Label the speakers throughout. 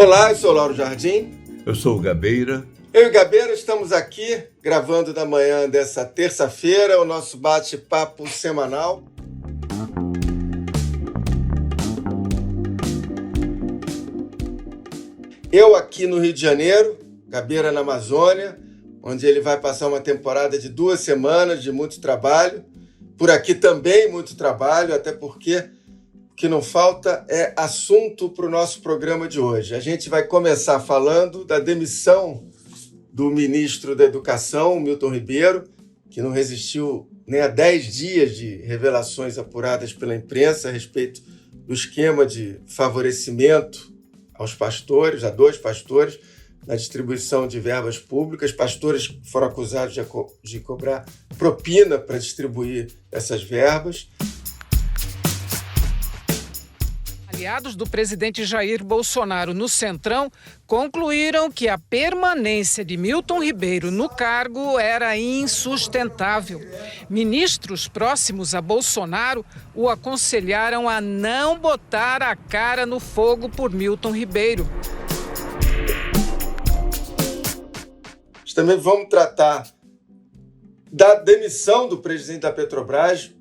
Speaker 1: Olá, eu sou o Lauro Jardim.
Speaker 2: Eu sou o Gabeira.
Speaker 1: Eu e o Gabeira estamos aqui gravando na manhã dessa terça-feira o nosso bate-papo semanal. Eu aqui no Rio de Janeiro, Gabeira na Amazônia, onde ele vai passar uma temporada de 2 semanas de muito trabalho. Por aqui também muito trabalho, até porque o que não falta é assunto para o nosso programa de hoje. A gente vai começar falando da demissão do ministro da Educação, Milton Ribeiro, que não resistiu nem a 10 dias de revelações apuradas pela imprensa a respeito do esquema de favorecimento aos pastores, a 2 pastores, na distribuição de verbas públicas. Pastores foram acusados de cobrar propina para distribuir essas verbas.
Speaker 3: Aliados do presidente Jair Bolsonaro no Centrão concluíram que a permanência de Milton Ribeiro no cargo era insustentável. Ministros próximos a Bolsonaro o aconselharam a não botar a cara no fogo por Milton Ribeiro.
Speaker 1: Também vamos tratar da demissão do presidente da Petrobras,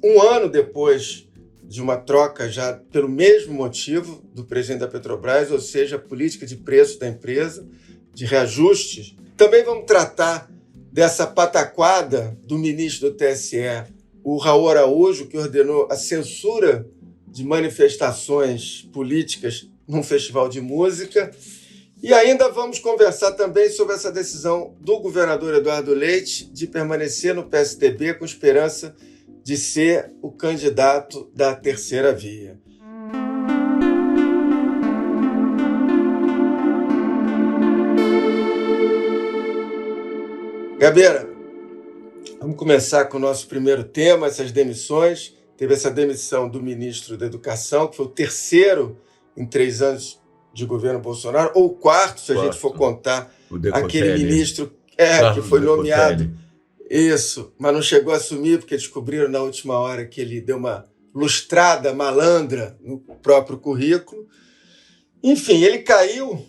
Speaker 1: um ano depois de uma troca já pelo mesmo motivo do presidente da Petrobras, ou seja, a política de preço da empresa, de reajustes. Também vamos tratar dessa pataquada do ministro do TSE, o Raul Araújo, que ordenou a censura de manifestações políticas num festival de música. E ainda vamos conversar também sobre essa decisão do governador Eduardo Leite de permanecer no PSDB com esperança de ser o candidato da terceira via. Gabeira, vamos começar com o nosso primeiro tema, essas demissões. Teve essa demissão do ministro da Educação, que foi o terceiro em 3 anos de governo Bolsonaro, ou o quarto, se a gente for contar aquele ministro que foi nomeado. Isso, mas não chegou a assumir, porque descobriram na última hora que ele deu uma lustrada malandra no próprio currículo. Enfim, ele caiu,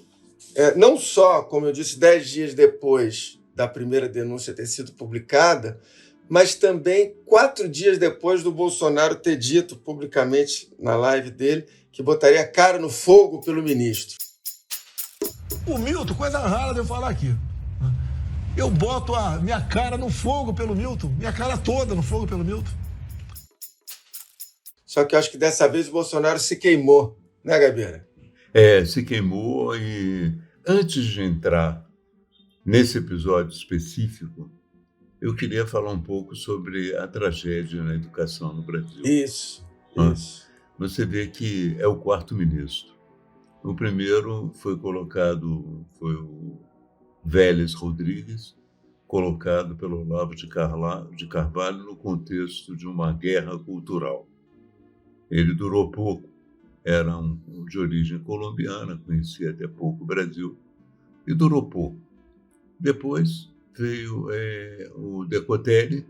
Speaker 1: não só, como eu disse, 10 dias depois da primeira denúncia ter sido publicada, mas também 4 dias depois do Bolsonaro ter dito publicamente na live dele que botaria a cara no fogo pelo ministro.
Speaker 4: O Milton, coisa rara de eu falar aqui. Eu boto a minha cara no fogo pelo Milton, minha cara toda no fogo pelo Milton.
Speaker 1: Só que eu acho que dessa vez o Bolsonaro se queimou, né, Gabeira?
Speaker 2: Se queimou, e antes de entrar nesse episódio específico, eu queria falar um pouco sobre a tragédia na educação no Brasil.
Speaker 1: Isso.
Speaker 2: Você vê que é o 4º ministro. O primeiro foi o Vélez Rodrigues, colocado pelo Olavo de Carvalho no contexto de uma guerra cultural. Ele durou pouco, era de origem colombiana, conhecia até pouco o Brasil, e durou pouco. Depois veio o Decotelli,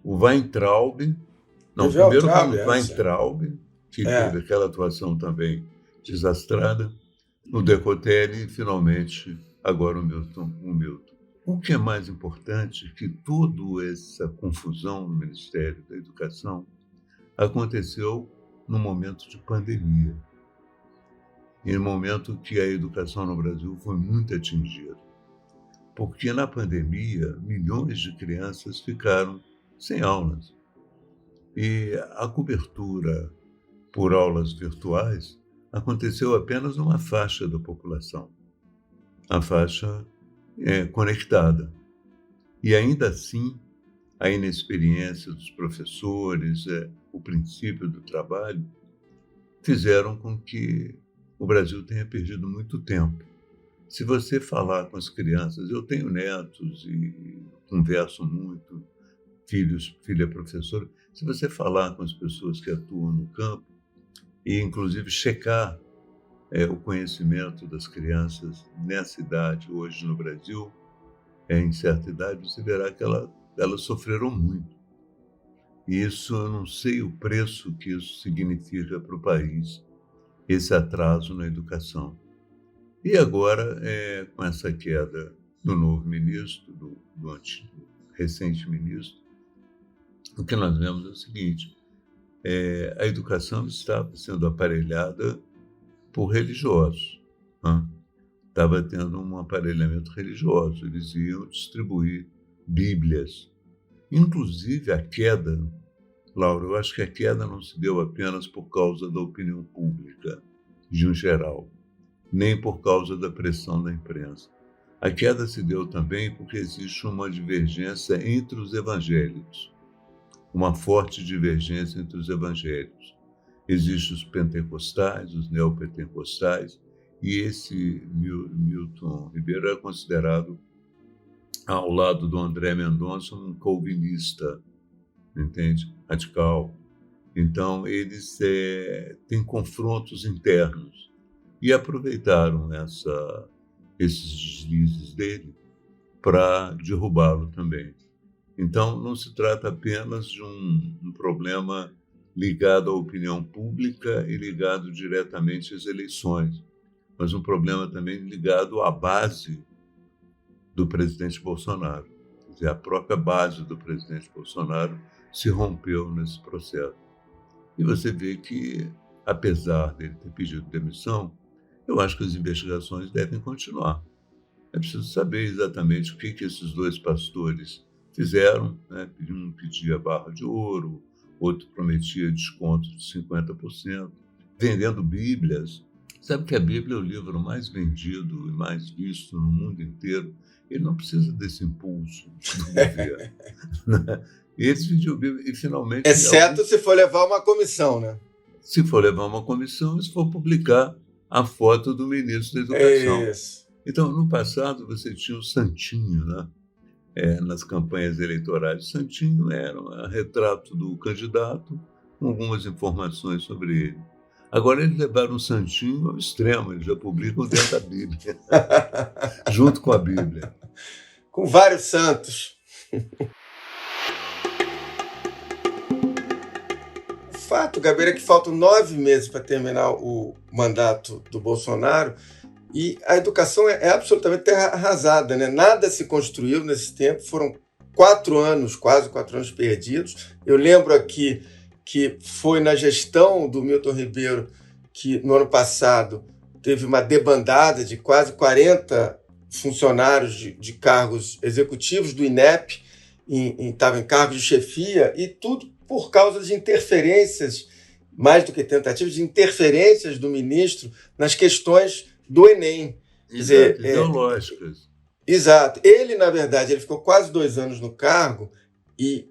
Speaker 2: o Weintraub, primeiro o Weintraub, que teve aquela atuação também desastrada, o Decotelli e, finalmente, agora o Milton. O que é mais importante é que toda essa confusão no Ministério da Educação aconteceu no momento de pandemia, e no momento que a educação no Brasil foi muito atingida. Porque na pandemia, milhões de crianças ficaram sem aulas. E a cobertura por aulas virtuais aconteceu apenas numa faixa da população, a faixa conectada. E ainda assim, a inexperiência dos professores, o princípio do trabalho, fizeram com que o Brasil tenha perdido muito tempo. Se você falar com as crianças, eu tenho netos e converso muito, filha professora, se você falar com as pessoas que atuam no campo e, inclusive, checar o conhecimento das crianças nessa idade, hoje no Brasil, em certa idade, você verá que elas sofreram muito. E isso, eu não sei o preço que isso significa para o país. esse atraso na educação. E agora, com essa queda do novo ministro, do antigo, recente ministro, o que nós vemos é o seguinte: a educação estava sendo aparelhada por religiosos, né? Estava tendo um aparelhamento religioso, eles iam distribuir Bíblias. Inclusive a queda, Laura, eu acho que a queda não se deu apenas por causa da opinião pública, de um geral, nem por causa da pressão da imprensa. A queda se deu também porque existe uma divergência entre os evangélicos, uma forte divergência entre os evangélicos. Existem os pentecostais, os neopentecostais, e esse Milton Ribeiro é considerado, ao lado do André Mendonça, um calvinista, entende? Radical. Então, eles têm confrontos internos e aproveitaram esses deslizes dele para derrubá-lo também. Então, não se trata apenas de um problema ligado à opinião pública e ligado diretamente às eleições, mas um problema também ligado à base do presidente Bolsonaro. Quer dizer, a própria base do presidente Bolsonaro se rompeu nesse processo. E você vê que, apesar dele ter pedido demissão, eu acho que as investigações devem continuar. É preciso saber exatamente o que esses dois pastores fizeram, né? Um pedia barra de ouro, outro prometia desconto de 50%, vendendo Bíblias. Sabe que a Bíblia é o livro mais vendido e mais visto no mundo inteiro. Ele não precisa desse impulso do governo. E eles vendiam Bíblia e finalmente...
Speaker 1: Exceto se for levar uma comissão, né?
Speaker 2: Se for levar uma comissão e se for publicar a foto do ministro da Educação.
Speaker 1: Isso.
Speaker 2: Então, no passado, você tinha o Santinho, né? Nas campanhas eleitorais. O Santinho era um retrato do candidato, com algumas informações sobre ele. Agora eles levaram o Santinho ao extremo, eles já publicam dentro da Bíblia, junto com a Bíblia.
Speaker 1: Com vários santos. O fato, Gabriel, é que faltam 9 meses para terminar o mandato do Bolsonaro e a educação é absolutamente terra arrasada, né? Nada se construiu nesse tempo, foram 4 anos, quase 4 anos perdidos. Eu lembro aqui que foi na gestão do Milton Ribeiro que, no ano passado, teve uma debandada de quase 40 funcionários de cargos executivos do INEP, estavam em cargos de chefia, e tudo por causa de interferências, mais do que tentativas, de interferências do ministro nas questões do Enem.
Speaker 2: Exato, ideológicas.
Speaker 1: Exato. Ele, na verdade, ele ficou quase 2 anos no cargo e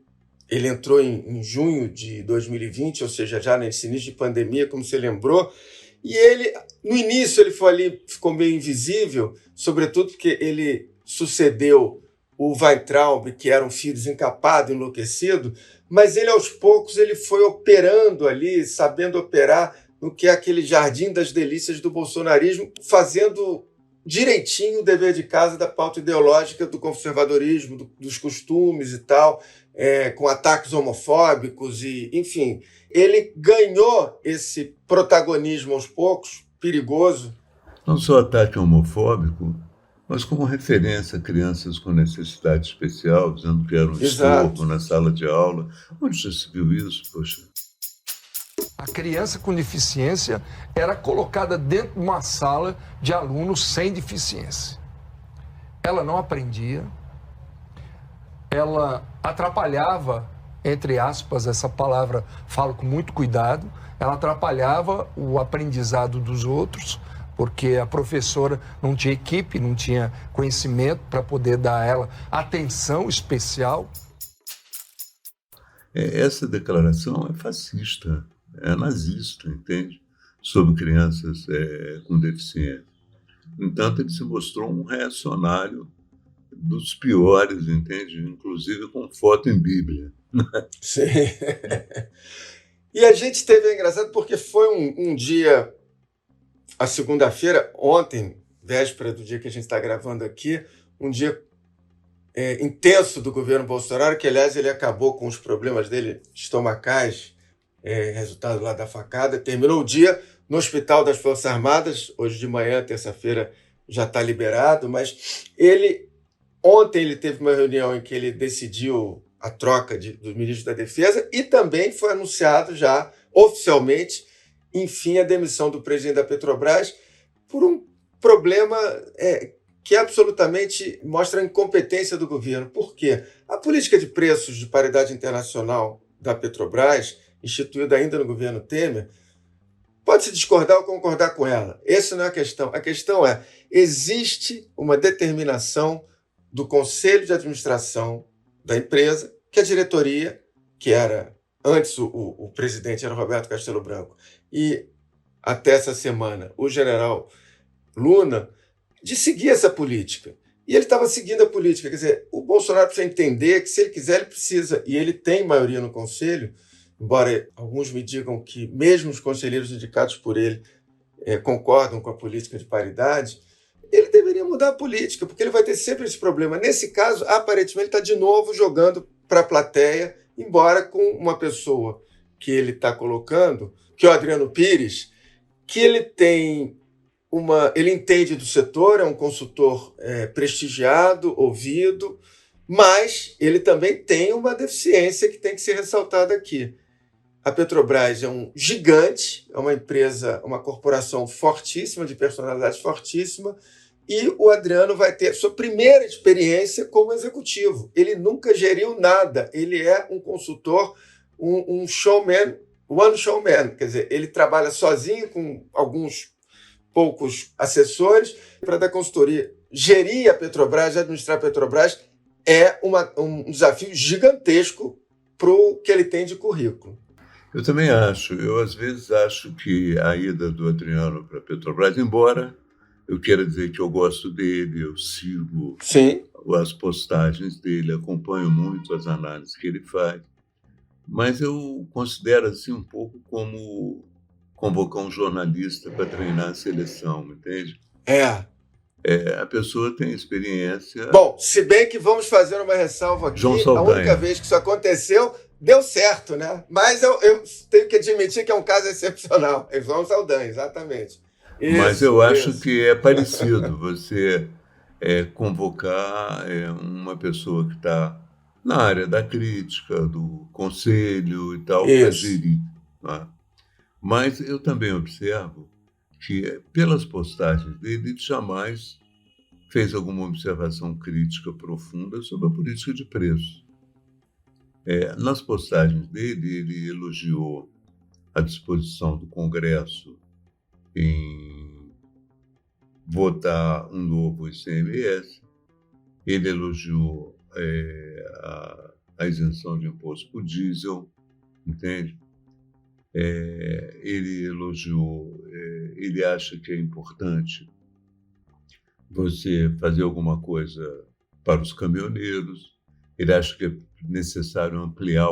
Speaker 1: ele entrou em junho de 2020, ou seja, já nesse início de pandemia, como você lembrou, e ele, no início, ele foi ali, ficou meio invisível, sobretudo porque ele sucedeu o Weintraub, que era um filho desencapado, enlouquecido, mas ele, aos poucos, ele foi operando ali, sabendo operar no que é aquele jardim das delícias do bolsonarismo, fazendo direitinho o dever de casa da pauta ideológica do conservadorismo, dos costumes e tal, com ataques homofóbicos, e, enfim, ele ganhou esse protagonismo aos poucos, perigoso.
Speaker 2: Não só ataque homofóbico, mas como referência a crianças com necessidade especial, dizendo que era um estorvo na sala de aula. Onde já se viu isso, poxa?
Speaker 5: A criança com deficiência era colocada dentro de uma sala de alunos sem deficiência. Ela não aprendia, ela atrapalhava, entre aspas, essa palavra falo com muito cuidado, ela atrapalhava o aprendizado dos outros, porque a professora não tinha equipe, não tinha conhecimento para poder dar a ela atenção especial.
Speaker 2: Essa declaração é fascista, é nazista, entende? Sobre crianças com deficiência. No entanto, ele se mostrou um reacionário dos piores, entende? Inclusive com foto em Bíblia.
Speaker 1: Sim. E a gente teve, é engraçado, porque foi um dia, a segunda-feira, ontem, véspera do dia que a gente está gravando aqui, um dia intenso do governo Bolsonaro, que, aliás, ele acabou com os problemas dele estomacais, resultado lá da facada, terminou o dia no Hospital das Forças Armadas. Hoje de manhã, terça-feira, já está liberado, mas ontem ele teve uma reunião em que ele decidiu a troca do ministro da Defesa e também foi anunciado já oficialmente, enfim, a demissão do presidente da Petrobras por um problema que absolutamente mostra a incompetência do governo. Por quê? A política de preços de paridade internacional da Petrobras, instituída ainda no governo Temer, pode-se discordar ou concordar com ela. Essa não é a questão. A questão é, existe uma determinação do Conselho de Administração da empresa, que a diretoria, que era antes o presidente era Roberto Castelo Branco, e até essa semana o general Luna, de seguir essa política. E ele estava seguindo a política. Quer dizer, o Bolsonaro precisa entender que, se ele quiser, ele precisa. E ele tem maioria no Conselho, embora alguns me digam que mesmo os conselheiros indicados por ele concordam com a política de paridade, ele deveria mudar a política, porque ele vai ter sempre esse problema. Nesse caso, aparentemente, ele está de novo jogando para a plateia, embora com uma pessoa que ele está colocando, que é o Adriano Pires, que ele entende do setor, é um consultor prestigiado, ouvido, mas ele também tem uma deficiência que tem que ser ressaltada aqui. A Petrobras é um gigante, é uma empresa, uma corporação fortíssima, de personalidade fortíssima, e o Adriano vai ter sua primeira experiência como executivo. Ele nunca geriu nada, ele é um consultor, um showman, one showman, quer dizer, ele trabalha sozinho com alguns poucos assessores para dar consultoria. Gerir a Petrobras, administrar a Petrobras é um desafio gigantesco para o que ele tem de currículo.
Speaker 2: Eu também acho. Eu, às vezes, acho que a ida do Adriano para a Petrobras, embora eu queira dizer que eu gosto dele, eu sigo as postagens dele, acompanho muito as análises que ele faz, mas eu considero assim um pouco como convocar um jornalista para treinar a seleção, entende? A pessoa tem experiência...
Speaker 1: Bom, se bem que vamos fazer uma ressalva aqui,
Speaker 2: João Saldanha.
Speaker 1: A única vez que isso aconteceu, deu certo, né? Mas eu tenho que admitir que é um caso excepcional. É João Saldanha, exatamente.
Speaker 2: Mas eu acho que é parecido você convocar uma pessoa que está na área da crítica, do conselho e tal, para gerir, né? Mas eu também observo que, pelas postagens dele, ele jamais fez alguma observação crítica profunda sobre a política de preço. Nas postagens dele, ele elogiou a disposição do Congresso em votar um novo ICMS, ele elogiou a isenção de imposto por diesel, entende? Ele elogiou, ele acha que é importante você fazer alguma coisa para os caminhoneiros, ele acha que é necessário ampliar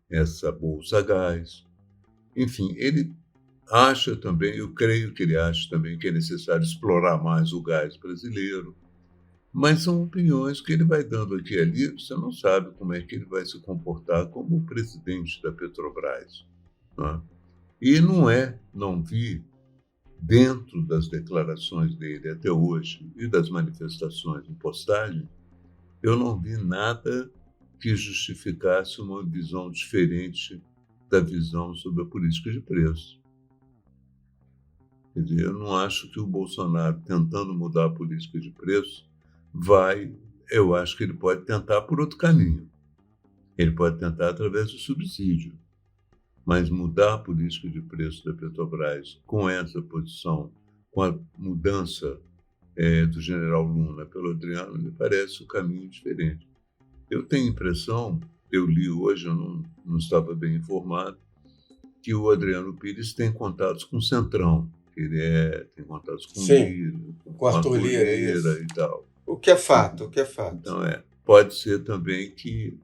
Speaker 2: essa bolsa gás. Enfim, ele acha também, eu creio que ele acha também que é necessário explorar mais o gás brasileiro, mas são opiniões que ele vai dando aqui e ali, você não sabe como é que ele vai se comportar como presidente da Petrobras, né? E não vi, dentro das declarações dele até hoje e das manifestações em postagem, eu não vi nada que justificasse uma visão diferente da visão sobre a política de preço. Quer dizer, eu não acho que o Bolsonaro, tentando mudar a política de preço, eu acho que ele pode tentar por outro caminho. Ele pode tentar através do subsídio. Mas mudar a política de preço da Petrobras com essa posição, com a mudança do general Luna pelo Adriano, me parece um caminho diferente. Eu tenho a impressão, eu li hoje, eu não estava bem informado, que o Adriano Pires tem contatos com o Centrão. Ele tem contatos com o Lira,
Speaker 1: com Arthur Lira
Speaker 2: e tal.
Speaker 1: O que é fato, Então,
Speaker 2: pode ser também que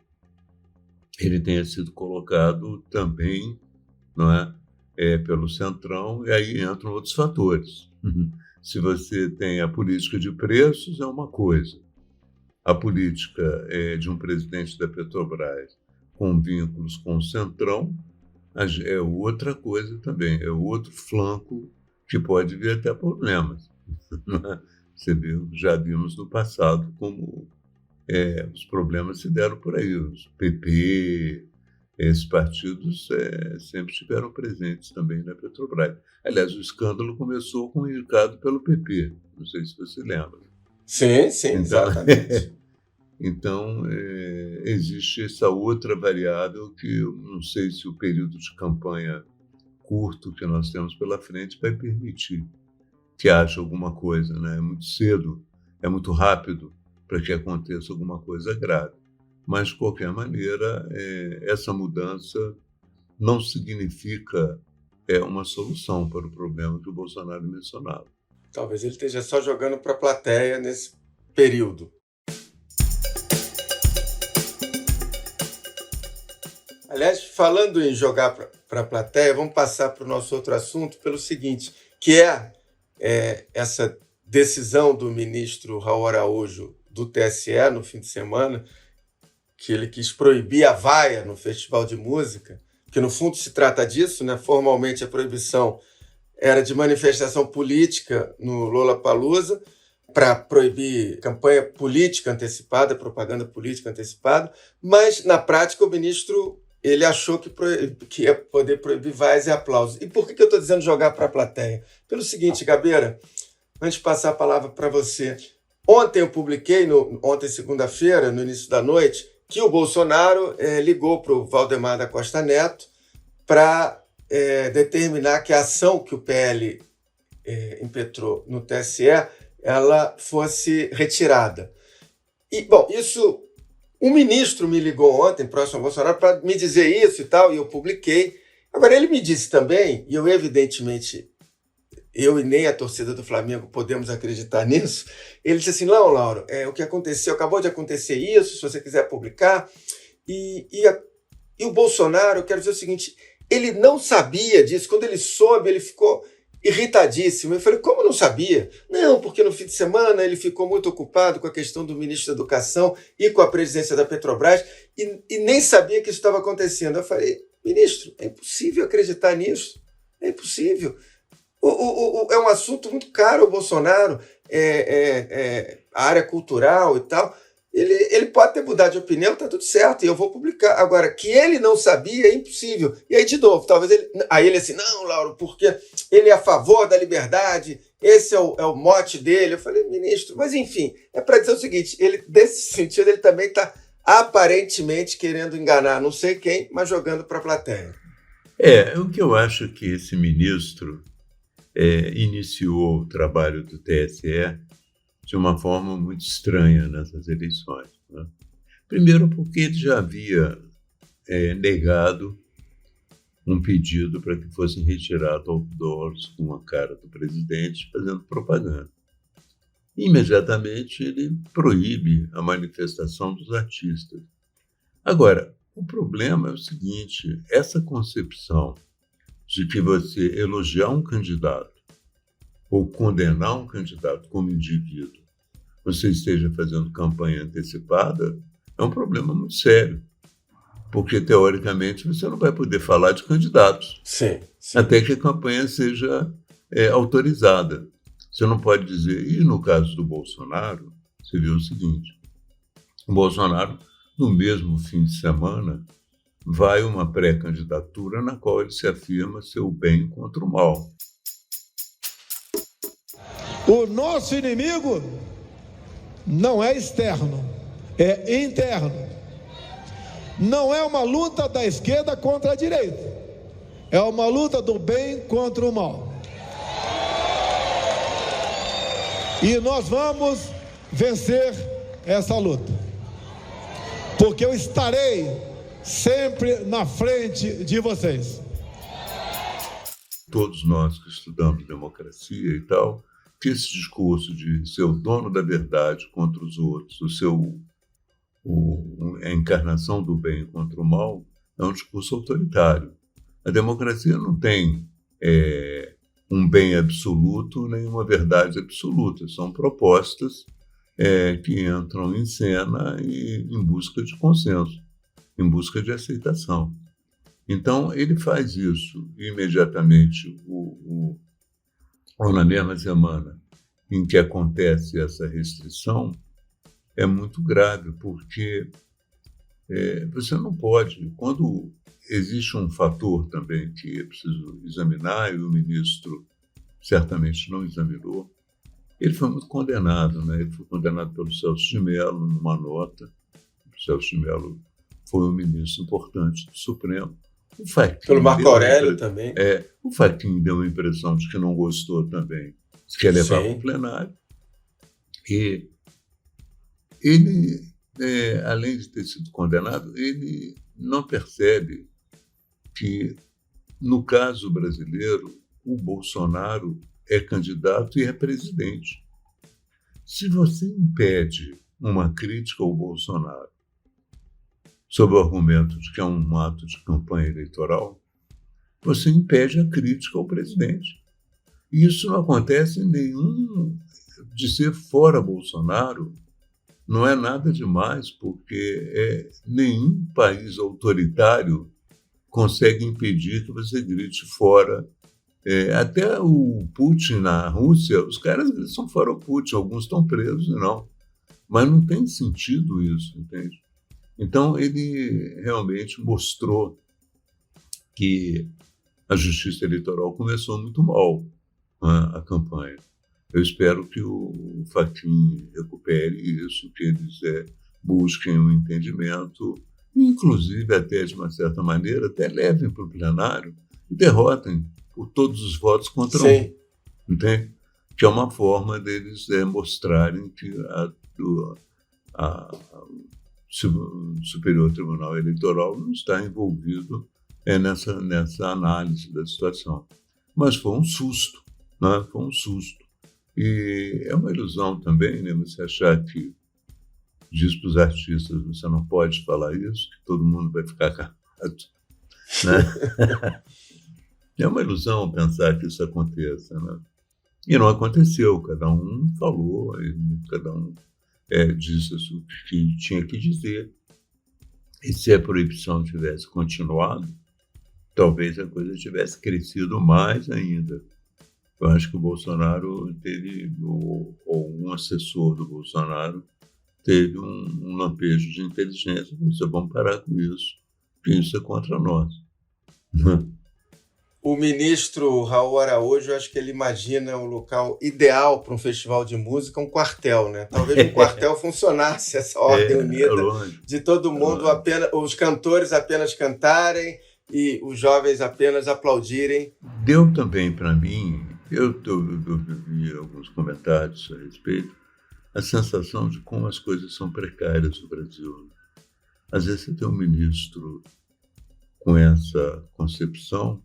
Speaker 2: ele tenha sido colocado também, não é, pelo Centrão, e aí entram outros fatores. Se você tem a política de preços, é uma coisa. A política de um presidente da Petrobras com vínculos com o Centrão, é outra coisa também, é outro flanco que pode vir até problemas. Você viu, já vimos no passado como os problemas se deram por aí. Os PP, esses partidos sempre estiveram presentes também na Petrobras. Aliás, o escândalo começou com o indicado pelo PP, não sei se você lembra.
Speaker 1: Sim, exatamente.
Speaker 2: Então, existe essa outra variável que eu não sei se o período de campanha curto que nós temos pela frente vai permitir que haja alguma coisa, né? É muito cedo, é muito rápido para que aconteça alguma coisa grave. Mas, de qualquer maneira, essa mudança não significa uma solução para o problema que o Bolsonaro mencionava.
Speaker 1: Talvez ele esteja só jogando para a plateia nesse período. Aliás, falando em jogar para a plateia, vamos passar para o nosso outro assunto pelo seguinte, que é essa decisão do ministro Raul Araújo do TSE no fim de semana, que ele quis proibir a vaia no Festival de Música, que no fundo se trata disso, né? Formalmente a proibição era de manifestação política no Lollapalooza, para proibir campanha política antecipada, propaganda política antecipada, mas na prática o ministro ele achou que ia poder proibir vaias e aplausos. E por que eu estou dizendo jogar para a plateia? Pelo seguinte, Gabeira, antes de passar a palavra para você, ontem eu publiquei, ontem segunda-feira, no início da noite, que o Bolsonaro ligou para o Valdemar da Costa Neto para determinar que a ação que o PL impetrou no TSE ela fosse retirada. E, bom, isso... Um ministro me ligou ontem, próximo ao Bolsonaro, para me dizer isso e tal, e eu publiquei. Agora, ele me disse também, e eu evidentemente, eu e nem a torcida do Flamengo podemos acreditar nisso, ele disse assim, não, Lauro, o que aconteceu, acabou de acontecer isso, se você quiser publicar, e o Bolsonaro, eu quero dizer o seguinte, ele não sabia disso, quando ele soube, ele ficou irritadíssimo. Eu falei, como não sabia? Não, porque no fim de semana ele ficou muito ocupado com a questão do ministro da Educação e com a presidência da Petrobras e nem sabia que isso estava acontecendo. Eu falei, ministro, é impossível acreditar nisso. É impossível. É um assunto muito caro ao Bolsonaro, a área cultural e tal. Ele pode ter mudado de opinião, está tudo certo, e eu vou publicar. Agora, que ele não sabia é impossível. E aí, de novo, talvez ele... Aí ele assim, não, Lauro, porque ele é a favor da liberdade, esse é o mote dele. Eu falei, ministro, mas enfim, é para dizer o seguinte, desse sentido, ele também está aparentemente querendo enganar não sei quem, mas jogando para a plateia.
Speaker 2: O que eu acho que esse ministro iniciou o trabalho do TSE de uma forma muito estranha nessas eleições, né? Primeiro porque ele já havia negado um pedido para que fossem retirados outdoors com a cara do presidente fazendo propaganda. Imediatamente ele proíbe a manifestação dos artistas. Agora, o problema é o seguinte, essa concepção de que você elogiar um candidato ou condenar um candidato como indivíduo, você esteja fazendo campanha antecipada, é um problema muito sério. Porque, teoricamente, você não vai poder falar de candidatos.
Speaker 1: Sim.
Speaker 2: Até que a campanha seja autorizada. Você não pode dizer... E no caso do Bolsonaro, você viu o seguinte. O Bolsonaro, no mesmo fim de semana, vai uma pré-candidatura na qual ele se afirma ser o bem contra o mal.
Speaker 4: O nosso inimigo não é externo, é interno. Não é uma luta da esquerda contra a direita, é uma luta do bem contra o mal. E nós vamos vencer essa luta, porque eu estarei sempre na frente de vocês.
Speaker 2: Todos nós que estudamos democracia e tal, que esse discurso de ser o dono da verdade contra os outros, a encarnação do bem contra o mal, é um discurso autoritário. A democracia não tem um bem absoluto nem uma verdade absoluta. São propostas que entram em cena em busca de consenso, em busca de aceitação. Então, ele faz isso imediatamente, ou na mesma semana em que acontece essa restrição, é muito grave, porque você não pode. Quando existe um fator também que é preciso examinar, e o ministro certamente não examinou, ele foi muito condenado, né? Ele foi condenado pelo Celso de Mello numa nota. O Celso de Mello foi um ministro importante do Supremo.
Speaker 1: Pelo Marco Aurélio também.
Speaker 2: O Fachin deu a impressão de que não gostou também, de que ia levar para o plenário. E ele, além de ter sido condenado, ele não percebe que, no caso brasileiro, o Bolsonaro é candidato e é presidente. Se você impede uma crítica ao Bolsonaro sob o argumento de que é um ato de campanha eleitoral, você impede a crítica ao presidente. E isso não acontece em nenhum... De ser fora Bolsonaro, não é nada demais, porque nenhum país autoritário consegue impedir que você grite fora. Até o Putin na Rússia, os caras são fora o Putin, alguns estão presos, não. Mas não tem sentido isso, entende? Então, ele realmente mostrou que a justiça eleitoral começou muito mal, né, a campanha. Eu espero que o Fachin recupere isso, que eles busquem um entendimento, inclusive até, de uma certa maneira, até levem para o plenário e derrotem por todos os votos contra um. Entende? Que é uma forma deles mostrarem que o Superior Tribunal Eleitoral não está envolvido nessa análise da situação. Mas foi um susto, né? Foi um susto. E é uma ilusão também, né? Você achar que diz para os artistas, você não pode falar isso, que todo mundo vai ficar calado, né? É uma ilusão pensar que isso aconteça, né? E não aconteceu, cada um falou, cada um disse o que tinha que dizer. E se a proibição tivesse continuado, talvez a coisa tivesse crescido mais ainda. Eu acho que o Bolsonaro teve, ou um assessor do Bolsonaro, teve um lampejo de inteligência. Disse, vamos parar com isso, porque isso é contra nós.
Speaker 1: O ministro Raul Araújo, eu acho que ele imagina o local ideal para um festival de música, um quartel, né? Talvez um quartel funcionasse, essa ordem unida de todo mundo, apenas, os cantores apenas cantarem e os jovens apenas aplaudirem.
Speaker 2: Deu também para mim, eu vi alguns comentários a respeito, a sensação de como as coisas são precárias no Brasil. Às vezes você tem um ministro com essa concepção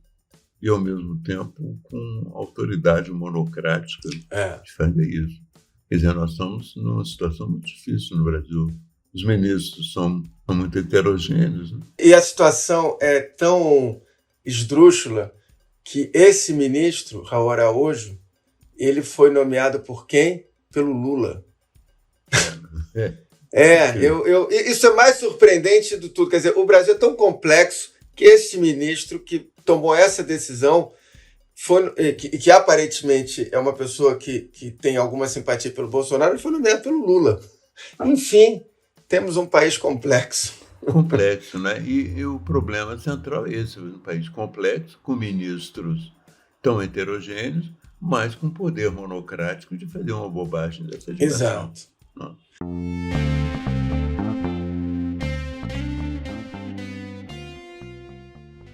Speaker 2: e, ao mesmo tempo, com autoridade monocrática de fazer isso. Quer dizer, nós estamos numa situação muito difícil no Brasil. Os ministros são muito heterogêneos. Né?
Speaker 1: E a situação é tão esdrúxula que esse ministro, Raul Araújo, ele foi nomeado por quem? Pelo Lula. Isso é mais surpreendente de tudo. Quer dizer, o Brasil é tão complexo que esse ministro que tomou essa decisão, que aparentemente é uma pessoa que tem alguma simpatia pelo Bolsonaro, foi nomeado pelo Lula. Enfim, temos um país complexo.
Speaker 2: Complexo, né? E o problema central é esse, um país complexo, com ministros tão heterogêneos, mas com poder monocrático de fazer uma bobagem dessa dimensão.
Speaker 1: Exato.
Speaker 2: Não.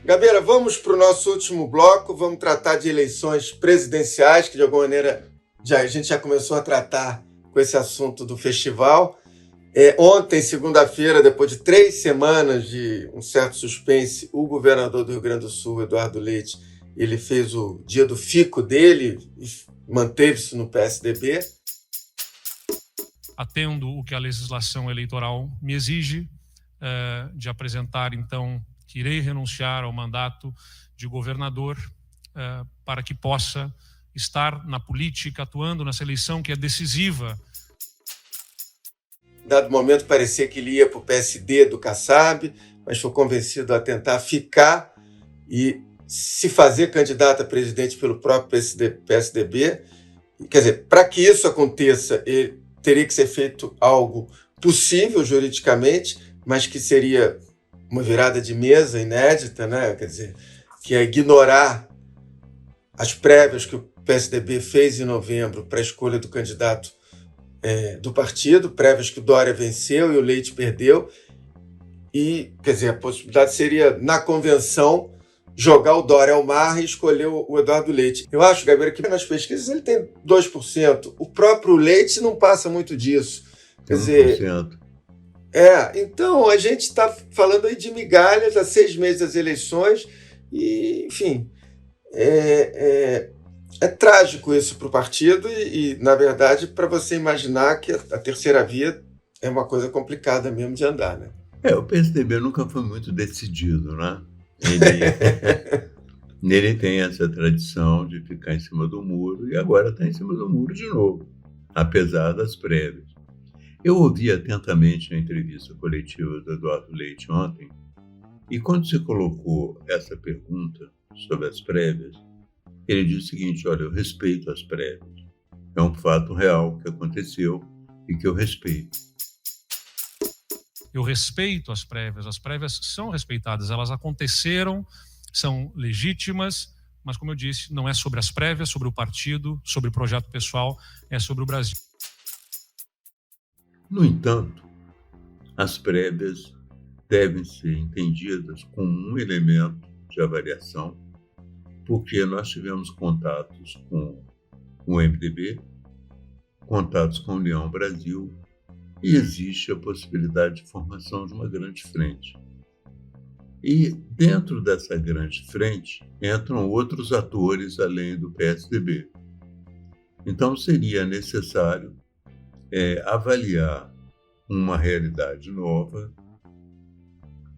Speaker 1: Gabeira, vamos para o nosso último bloco, vamos tratar de eleições presidenciais, que de alguma maneira a gente já começou a tratar com esse assunto do festival. Ontem, segunda-feira, depois de 3 semanas de um certo suspense, o governador do Rio Grande do Sul, Eduardo Leite, ele fez o dia do fico dele e manteve-se no PSDB.
Speaker 6: Atendo o que a legislação eleitoral me exige, de apresentar, então, que irei renunciar ao mandato de governador para que possa estar na política, atuando nessa eleição que é decisiva.
Speaker 1: Dado momento, parecia que ele ia para o PSD do Kassab, mas foi convencido a tentar ficar e se fazer candidato a presidente pelo próprio PSDB. Quer dizer, para que isso aconteça, teria que ser feito algo possível juridicamente, mas que seria uma virada de mesa inédita, né? Quer dizer, que é ignorar as prévias que o PSDB fez em novembro para a escolha do candidato do partido, prévias que o Dória venceu e o Leite perdeu. E, quer dizer, a possibilidade seria, na convenção, jogar o Dória ao mar e escolher o Eduardo Leite. Eu acho, Gabriel, que nas pesquisas ele tem 2%. O próprio Leite não passa muito disso. Quer dizer, então a gente está falando aí de migalhas há 6 meses das eleições e, enfim, é trágico isso para o partido e, na verdade, para você imaginar que a terceira via é uma coisa complicada mesmo de andar, né?
Speaker 2: O PSDB nunca foi muito decidido, né? Ele tem essa tradição de ficar em cima do muro e agora está em cima do muro de novo, apesar das prévias. Eu ouvi atentamente a entrevista coletiva do Eduardo Leite ontem e quando se colocou essa pergunta sobre as prévias, ele disse o seguinte: olha, eu respeito as prévias. É um fato real que aconteceu e que eu respeito.
Speaker 6: Eu respeito as prévias são respeitadas, elas aconteceram, são legítimas, mas como eu disse, não é sobre as prévias, sobre o partido, sobre o projeto pessoal, é sobre o Brasil.
Speaker 2: No entanto, as prévias devem ser entendidas como um elemento de avaliação, porque nós tivemos contatos com o MDB, contatos com a União Brasil, e existe a possibilidade de formação de uma grande frente. E dentro dessa grande frente entram outros atores além do PSDB. Então seria necessário avaliar uma realidade nova,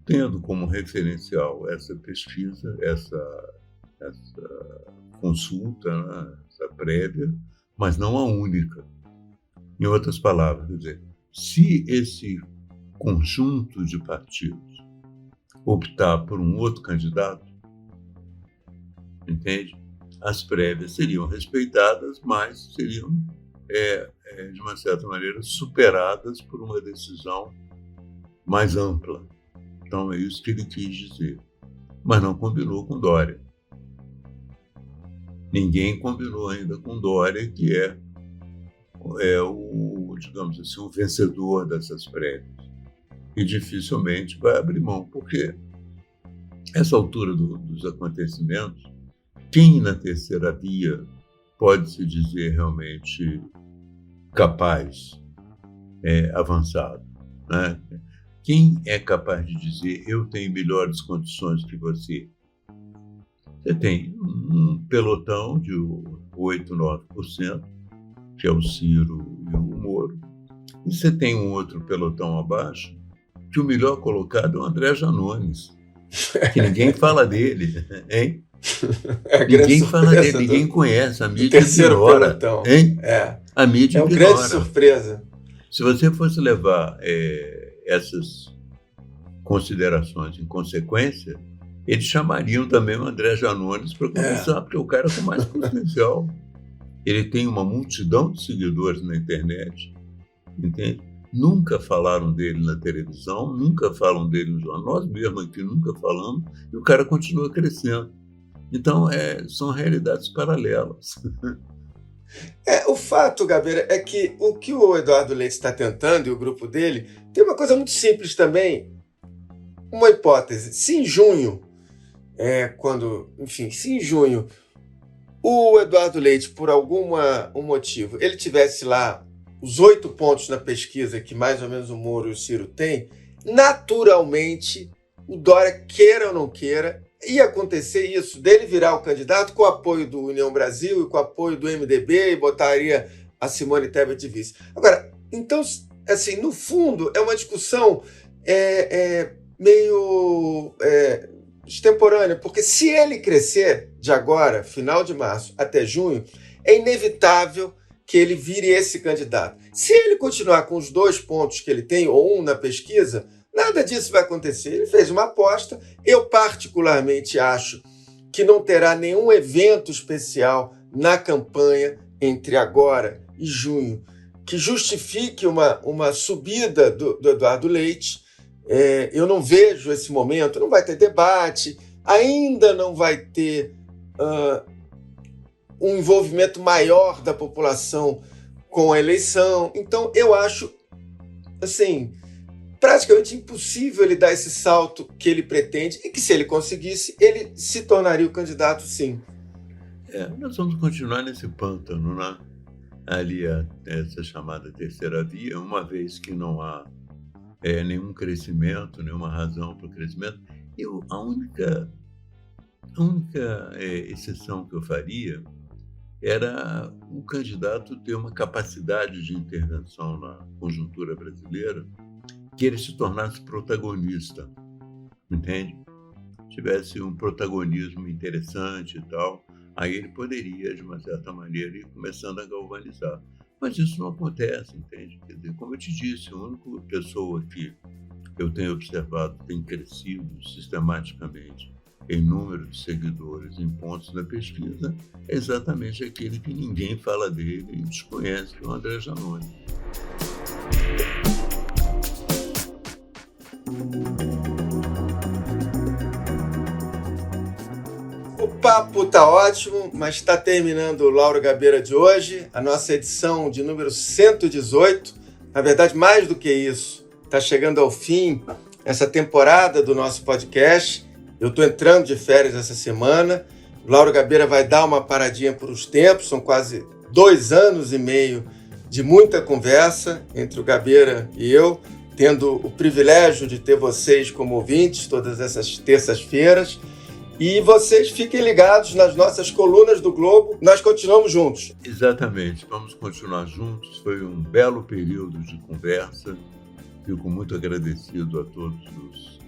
Speaker 2: tendo como referencial essa pesquisa, essa consulta, né, essa prévia, mas não a única. Em outras palavras, quer dizer, se esse conjunto de partidos optar por um outro candidato, entende? As prévias seriam respeitadas, mas seriam, de uma certa maneira, superadas por uma decisão mais ampla. Então, é isso que ele quis dizer. Mas não combinou com Dória. Ninguém combinou ainda com Dória, que é o, digamos assim, o vencedor dessas prévias. E dificilmente vai abrir mão, porque essa altura dos acontecimentos, quem na terceira via pode se dizer realmente capaz, avançado, né? Quem é capaz de dizer eu tenho melhores condições que você? Você tem um pelotão de 8, 9%, que é o Ciro e o Moro, e você tem um outro pelotão abaixo, que o melhor colocado é o André Janones, que ninguém fala dele, hein? Ninguém fala dele, ninguém conhece, a mídia ignora, hein? A mídia ignora.
Speaker 1: É uma grande surpresa.
Speaker 2: Se você fosse levar essas considerações em consequência, eles chamariam também o André Janones para conversar, porque é o cara com mais potencial. Ele tem uma multidão de seguidores na internet, entende? Nunca falaram dele na televisão, nunca falam dele no jornal, nós mesmos aqui nunca falamos, e o cara continua crescendo. Então, são realidades paralelas.
Speaker 1: O fato, Gabeira, é que o que o Eduardo Leite está tentando, e o grupo dele, tem uma coisa muito simples também, uma hipótese. Se em junho, se em junho o Eduardo Leite, por algum motivo, ele tivesse lá os 8 pontos na pesquisa que mais ou menos o Moro e o Ciro têm, naturalmente, o Dória, queira ou não queira, ia acontecer isso, dele virar o candidato com o apoio do União Brasil e com o apoio do MDB e botaria a Simone Tebet de vice. Agora, então, assim, no fundo, é uma discussão meio extemporânea, porque se ele crescer de agora, final de março, até junho, é inevitável que ele vire esse candidato. Se ele continuar com os 2 pontos que ele tem, ou 1 na pesquisa, Nada disso vai acontecer. Ele fez uma aposta. Eu, particularmente, acho que não terá nenhum evento especial na campanha entre agora e junho que justifique uma subida do Eduardo Leite. Eu não vejo esse momento. Não vai ter debate, ainda não vai ter um envolvimento maior da população com a eleição. Então, eu acho, assim, praticamente impossível ele dar esse salto que ele pretende e que, se ele conseguisse, ele se tornaria o candidato, sim.
Speaker 2: Nós vamos continuar nesse pântano, né? Ali, essa chamada terceira via, uma vez que não há nenhum crescimento, nenhuma razão para o crescimento. A única exceção que eu faria era o candidato ter uma capacidade de intervenção na conjuntura brasileira, que ele se tornasse protagonista, entende? Tivesse um protagonismo interessante e tal, aí ele poderia, de uma certa maneira, ir começando a galvanizar. Mas isso não acontece, entende? Quer dizer, como eu te disse, a única pessoa que eu tenho observado tem crescido sistematicamente em número de seguidores em pontos da pesquisa é exatamente aquele que ninguém fala dele e desconhece, que é o André Janone.
Speaker 1: O papo tá ótimo, mas está terminando o Lauro Gabeira de hoje, a nossa edição de número 118. Na verdade, mais do que isso, está chegando ao fim essa temporada do nosso podcast. Eu estou entrando de férias essa semana. O Lauro Gabeira vai dar uma paradinha por uns tempos, são quase 2 anos e meio de muita conversa entre o Gabeira e eu, tendo o privilégio de ter vocês como ouvintes todas essas terças-feiras. E vocês fiquem ligados nas nossas colunas do Globo. Nós continuamos juntos.
Speaker 2: Exatamente, vamos continuar juntos. Foi um belo período de conversa. Fico muito agradecido a todos os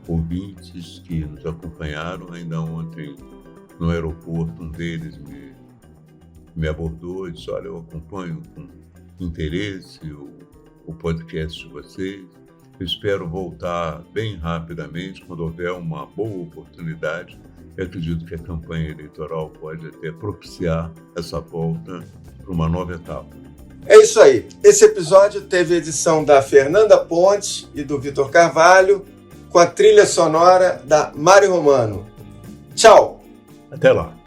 Speaker 2: ouvintes que nos acompanharam. Ainda ontem, no aeroporto, um deles me abordou e disse: olha, eu acompanho com interesse o podcast de vocês. Eu espero voltar bem rapidamente, quando houver uma boa oportunidade. Eu acredito que a campanha eleitoral pode até propiciar essa volta para uma nova etapa.
Speaker 1: É isso aí. Esse episódio teve edição da Fernanda Pontes e do Vitor Carvalho, com a trilha sonora da Mari Romano. Tchau!
Speaker 2: Até lá!